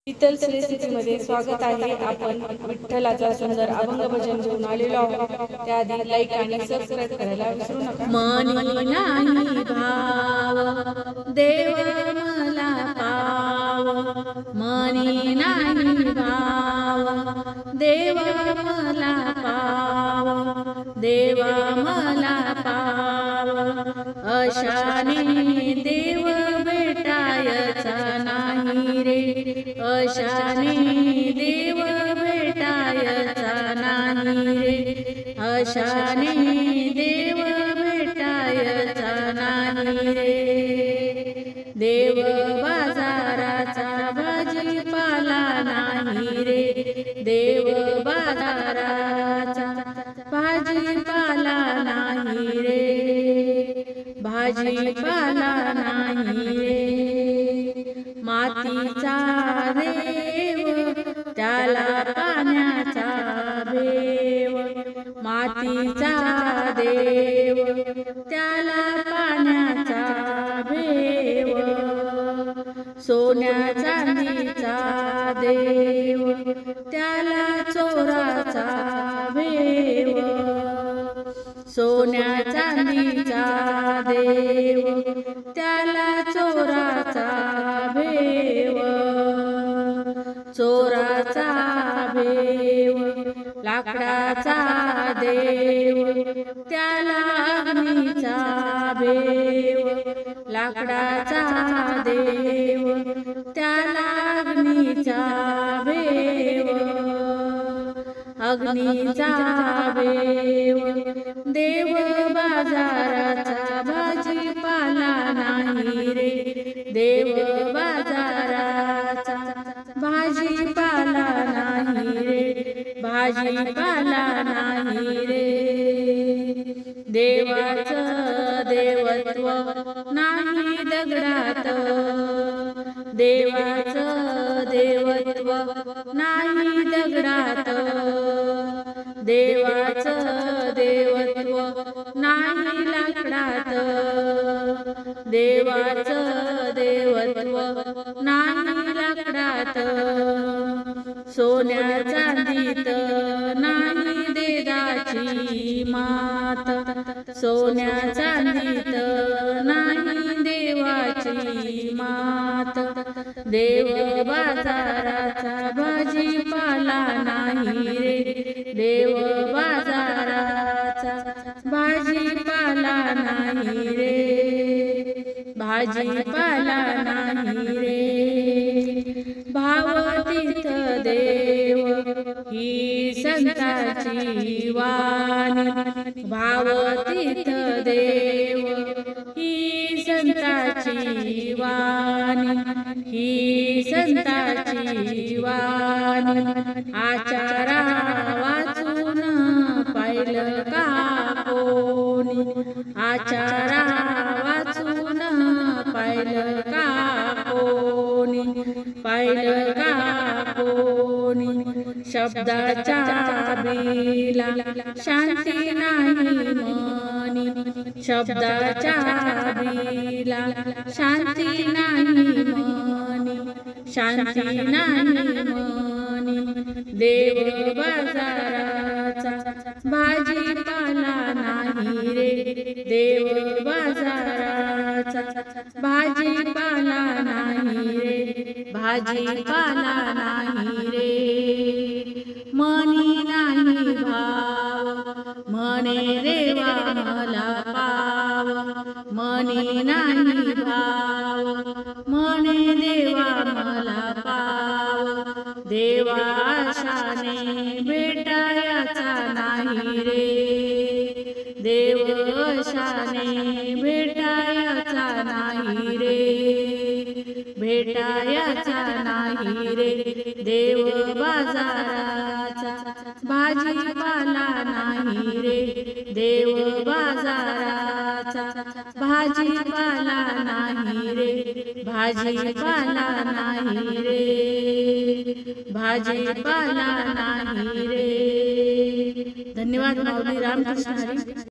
शीतल रेसिपीमध्ये स्वागत आहे। आपण विठ्ठलाचा सुंदर अभंग भजन घेऊन आलेलो आहोत। त्याआधी लाईक आणि सबस्क्राईब करायला विसरू नका। मनी नाही भाव देव मला पाव, मनी नाही भाव देव मला पाव, देवा मला पाव। अशाने देव भेटायचा नाही रे, अशाने देव भेटायचा नाही रे, अशाने देव भेटायचा नाही रे। देव बाजाराचा भाजीपाला नाही रे, देव बाजाराचा भाजीपाला नाही रे, भाजीपाला नाही रे। मातीचा देव त्याला पाण्याचा भेव, मातीचा देव त्याला पाण्याचा भेव। सोन्या चांदीचा देव त्याला चोराचा भेव, सोन्या चांदीचा देव त्याला चोराचा भेव, चोराचा भेव। लाकडाचा देव त्याला अग्नीचा भेव, लाकडाचा देव त्याला अग्नीचा भेव, अग्नीचा भेव। देव बाजाराचा भाजीपाला नाही रे, देव बाजाराचा भाजीपाला नाही रे, भाजीपाला नाही रे। देवाचं देवत्व नाही दगडात, देवाचं देवत्व नाही दगडात, देवाचं देवत्व नाही लाकडात, देवाचं देवत्व नाही लाकडात। सोन्या चांदीत नाही देवाची मात, सोन्या चांदीत नाही देवाची मात। देव बाजाराचा भाजीपाला नाही रे, देव बाजाराचा भाजीपाला नाही रे, भाजीपाला नाही रे। भावतीत देव ही संताची वाणी, भावतीत देव ही संताची वाणी, ही संताची वाणी। आचारा वाचून पाहिलं का कोणी, आचारा वाचून पाहिलं का कोणी, पाहिलं का कोणी। शब्दाच्या बिला शांती नाही मनी, शब्दाच्या बिला शांती नाही मनी, शांती नाही मनी। देव बाजाराचा भाजीपाला नाही रे, देव बाजाराचा भाजीपाला नाही रे, भाजीपाला नाही रे। मनी नाही भाव म्हणे देवा मला पाव, मनी नाही भाव म्हणे देवा मला पाव। देवा आशाने भेटायचा नाही रे, देव आशाने भेटायचा नाही रे, भेटायचा नाही रे। देव बाजाराचा भाजीपाला नाही रे, देव बाजाराचा भाजीपाला नाही रे, भाजीपाला नाही रे, भाजीपाला नाही रे। धन्यवाद माऊली। रामकृष्ण हरी।